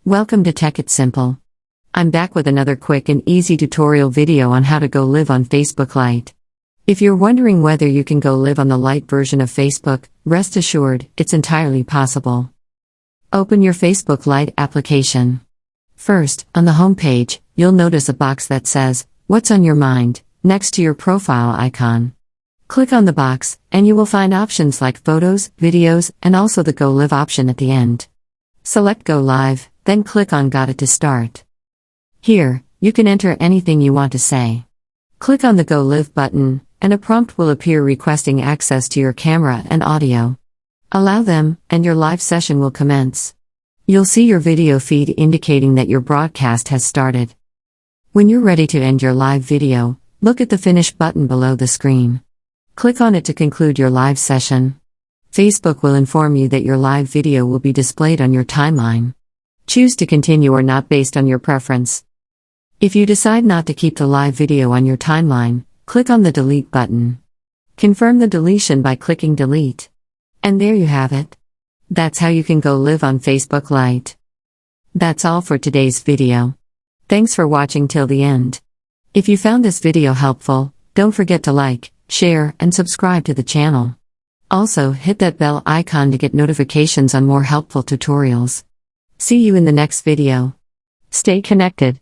Welcome to Tech It's Simple. I'm back with another quick and easy tutorial video on how to go live on Facebook Lite. If you're wondering whether you can go live on the Lite version of Facebook, rest assured, it's entirely possible. Open your Facebook Lite application. First, on the home page, you'll notice a box that says, "What's on your mind?" next to your profile icon. Click on the box, and you will find options like photos, videos, and also the Go Live option at the end. Select Go Live, then click on Got It to start. Here, you can enter anything you want to say. Click on the Go Live button, and a prompt will appear requesting access to your camera and audio. Allow them, and your live session will commence. You'll see your video feed indicating that your broadcast has started. When you're ready to end your live video, look at the Finish button below the screen. Click on it to conclude your live session. Facebook will inform you that your live video will be displayed on your timeline. Choose to continue or not based on your preference. If you decide not to keep the live video on your timeline, click on the Delete button. Confirm the deletion by clicking Delete. And there you have it. That's how you can go live on Facebook Lite. That's all for today's video. Thanks for watching till the end. If you found this video helpful, don't forget to like, share, and subscribe to the channel. Also, hit that bell icon to get notifications on more helpful tutorials. See you in the next video. Stay connected.